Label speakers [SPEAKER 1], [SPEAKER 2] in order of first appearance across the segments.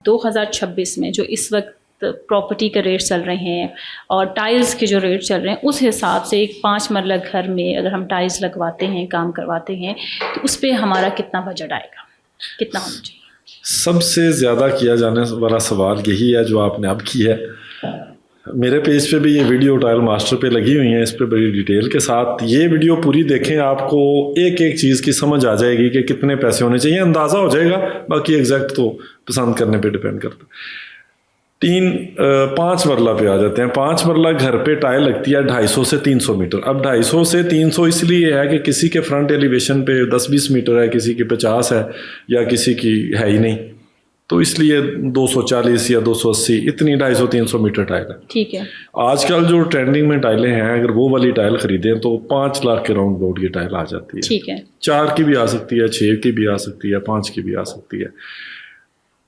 [SPEAKER 1] 2026 میں جو اس وقت پراپرٹی کے ریٹ چل رہے ہیں اور ٹائلز کے جو ریٹ چل رہے ہیں، اس حساب سے ایک 5 مرلہ گھر میں اگر ہم ٹائلز لگواتے ہیں، کام کرواتے ہیں، تو اس پہ ہمارا کتنا بجٹ آئے گا، کتنا ہونا چاہیے؟
[SPEAKER 2] سب سے زیادہ کیا جانے والا سوال یہی ہے جو آپ نے اب کی ہے. میرے پیج پہ بھی یہ ویڈیو ٹائل ماسٹر پہ لگی ہوئی ہیں، اس پہ بڑی ڈیٹیل کے ساتھ. یہ ویڈیو پوری دیکھیں، آپ کو ایک ایک چیز کی سمجھ آ جائے گی کہ کتنے پیسے ہونے چاہیے، اندازہ ہو جائے گا. باقی ایگزیکٹ تو پسند کرنے پہ ڈپینڈ کرتا. 5 مرلہ پہ آ جاتے ہیں. 5 مرلہ گھر پہ ٹائل لگتی ہے 250 سے 300 میٹر. اب 250 سے 300 اس لیے ہے کہ کسی کے فرنٹ ایلیویشن پہ 10-20 میٹر ہے، کسی کے 50 ہے، یا کسی کی ہے ہی نہیں، تو اس لیے 240 یا 280 اتنی 250-300 میٹر ٹائل ہے.
[SPEAKER 1] ٹھیک ہے.
[SPEAKER 2] آج کل جو ٹرینڈنگ میں ٹائلیں ہیں، اگر وہ والی ٹائل خریدیں تو 5 لاکھ کے راؤنڈ اباؤٹ یہ ٹائل آ جاتی ہے.
[SPEAKER 1] ٹھیک ہے.
[SPEAKER 2] 4 کی بھی آ سکتی ہے، 6 کی بھی آ سکتی ہے، 5 کی بھی آ سکتی ہے.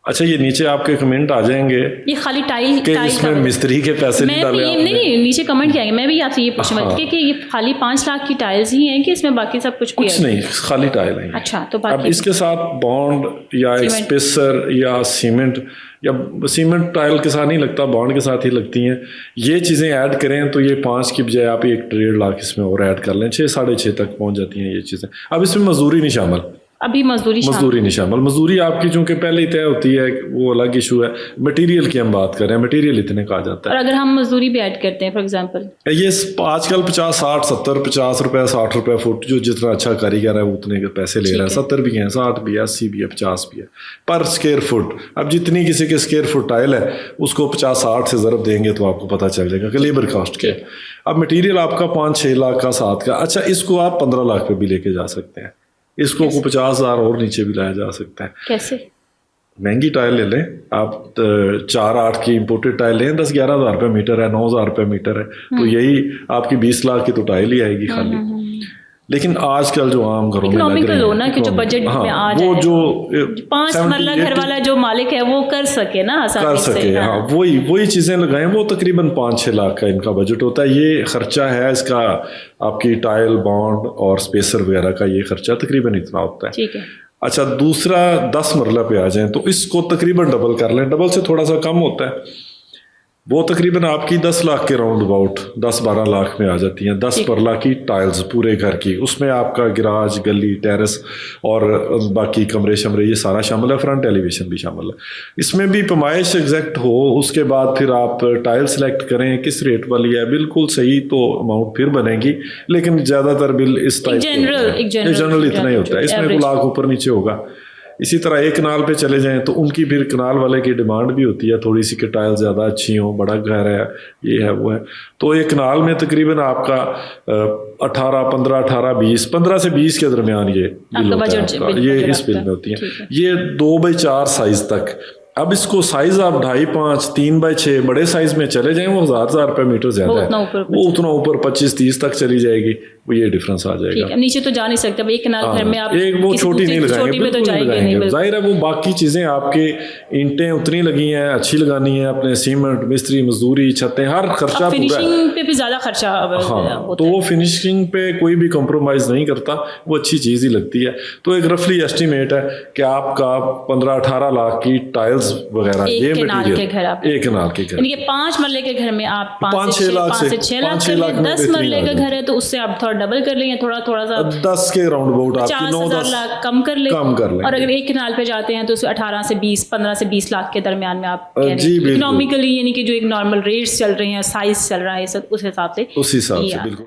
[SPEAKER 2] اچھا، یہ نیچے آپ کے کمنٹ آ جائیں گے
[SPEAKER 1] یہ خالی ٹائل
[SPEAKER 2] کہ اس میں مستری کے پیسے نہیں ڈالے آپ نے.
[SPEAKER 1] نہیں، نیچے کمنٹ کیا ہے، میں بھی آپ سے یہ پوچھنا چاہتی کہ یہ خالی 5 لاکھ کی ٹائلز ہی ہیں کہ اس میں باقی سب کچھ
[SPEAKER 2] نہیں، خالی ٹائل ہیں.
[SPEAKER 1] اچھا، تو
[SPEAKER 2] اب اس کے ساتھ بانڈ یا اسپیسر یا سیمنٹ، یا سیمنٹ ٹائل کے ساتھ نہیں لگتا، بانڈ کے ساتھ ہی لگتی ہیں. یہ چیزیں ایڈ کریں تو یہ 5 کی بجائے آپ 1.5 لاکھ اس میں اور ایڈ کر لیں، 6-6.5 تک پہنچ جاتی ہیں یہ چیزیں. اب اس میں مزدوری نہیں شامل،
[SPEAKER 1] ابھی مزدوری
[SPEAKER 2] نہیں شامل. مزدوری آپ کی چونکہ پہلے ہی طے ہوتی ہے، وہ الگ ایشو ہے. مٹیریل کی ہم بات کر رہے ہیں، مٹیریل اتنے کا آ جاتا ہے.
[SPEAKER 1] اور اگر ہم مزدوری بھی ایڈ کرتے ہیں، فار ایگزامپل
[SPEAKER 2] یہ آج کل 50 روپے 60 روپے فٹ، جو جتنا اچھا کاریگر ہے وہ اتنے کے پیسے لے رہا ہے. 70 بھی ہیں، 60 بھی ہے، 80 بھی ہے، 50 بھی ہے پر اسکوائر فٹ. اب جتنی کسی کے اسکوائر فٹ ٹائل ہے اس کو 50-60 سے ضرب دیں گے تو آپ کو پتہ چل جائے گا کہ لیبر کاسٹ کیا ہے. اب مٹیریل آپ کا 5-6 لاکھ کا، 7 کا. اچھا، اس کو آپ 15 لاکھ پہ بھی لے کے جا سکتے ہیں. اس کو 50,000 اور نیچے بھی لایا جا سکتا ہے.
[SPEAKER 1] کیسے؟
[SPEAKER 2] مہنگی ٹائل لے لیں آپ، 4-8 کی امپورٹڈ ٹائل لیں، 10-11 ہزار روپے میٹر ہے، 9,000 روپے میٹر ہے، تو یہی آپ کی 20 لاکھ کی تو ٹائل ہی آئے گی خالی. لیکن آج کل جو عام گھروں میں لگ رہے ہیں
[SPEAKER 1] کہ جو بجٹ میں آ جائے،
[SPEAKER 2] وہ جو
[SPEAKER 1] 5 مرلہ گھر والا جو مالک ہے وہ کر سکے نا،
[SPEAKER 2] کر سکے. ہاں، وہی چیزیں لگائیں. وہ تقریباً 5-6 لاکھ کا ان کا بجٹ ہوتا ہے. یہ خرچہ ہے اس کا، آپ کی ٹائل، بانڈ اور اسپیسر وغیرہ کا یہ خرچہ تقریباً اتنا ہوتا ہے.
[SPEAKER 1] ٹھیک ہے.
[SPEAKER 2] اچھا، دوسرا 10 مرلہ پہ آ جائیں تو اس کو تقریباً ڈبل کر لیں. ڈبل سے تھوڑا سا کم ہوتا ہے، وہ تقریباً آپ کی 10 لاکھ کے راؤنڈ اباؤٹ 10-12 لاکھ میں آ جاتی ہیں. 10 مرلہ کی ٹائلز پورے گھر کی، اس میں آپ کا گراج، گلی، ٹیرس اور باقی کمرے شمرے یہ سارا شامل ہے. فرنٹ ایلیویشن بھی شامل ہے. اس میں بھی پیمائش ایگزیکٹ ہو، اس کے بعد پھر آپ ٹائل سلیکٹ کریں کس ریٹ والی ہے. بالکل صحیح تو اماؤنٹ پھر بنے گی، لیکن زیادہ تر بل اس ٹائپ جنرل اتنا ہی ہوتا ہے. اس میں 1 لاکھ اوپر نیچے ہوگا. اسی طرح ایک کنال پہ چلے جائیں تو ان کی پھر کنال والے کی ڈیمانڈ بھی ہوتی ہے تھوڑی سی کہ ٹائل زیادہ اچھی ہوں، بڑا گھر ہے، یہ ہے وہ ہے. تو ایک کنال میں تقریباً آپ کا 15 سے 20 کے درمیان یہ بل ہوتا ہے. یہ اس بل میں ہوتی ہیں. یہ 2x4 سائز تک. اب اس کو سائز آپ 2.5-5 3x6 بڑے سائز میں چلے جائیں، وہ 1,000 روپے میٹر زیادہ ہے، وہ اتنا اوپر 25-30 تک چلی جائے گی. وہ یہ ڈفرینس آ جائے گا.
[SPEAKER 1] نیچے تو جا نہیں سکتے. ایک کنال گھر میں آپ
[SPEAKER 2] ایک وہ چھوٹی نہیں لگائیں گے. ظاہر ہے وہ باقی چیزیں آپ کے اینٹیں اتنی لگی ہیں، اچھی لگانی ہے، اپنے سیمنٹ، مستری، مزدوری، چھتیں، ہر خرچہ
[SPEAKER 1] فنیشنگ پہ بھی زیادہ خرچہ.
[SPEAKER 2] ہاں، تو وہ فنیشنگ پہ کوئی بھی کمپرومائز نہیں کرتا، وہ اچھی چیز ہی لگتی ہے. تو ایک رفلی ایسٹیمیٹ ہے کہ آپ کا 15-18 لاکھ کی ٹائلز وغیرہ یہ مٹیریل ایک کنال کے گھر.
[SPEAKER 1] 5 مرلے کے گھر میں آپ
[SPEAKER 2] 5-6 لاکھ سے
[SPEAKER 1] 6 لاکھ. 10 مرلے کا گھر ہے تو اس سے آپ تھوڑا ڈبل کر لیں گے، تھوڑا سا
[SPEAKER 2] 10 کے راؤنڈ اباؤٹ آپ کی
[SPEAKER 1] 9-10 لاکھ کم کر لیں. اور اگر ایک کنال پہ جاتے ہیں تو 18 سے 20 15 سے 20 لاکھ کے درمیان میں آپ اکنامکلی، یعنی کہ جو ایک نارمل ریٹس چل رہے ہیں، سائز چل رہا ہے، اس حساب سے
[SPEAKER 2] بالکل.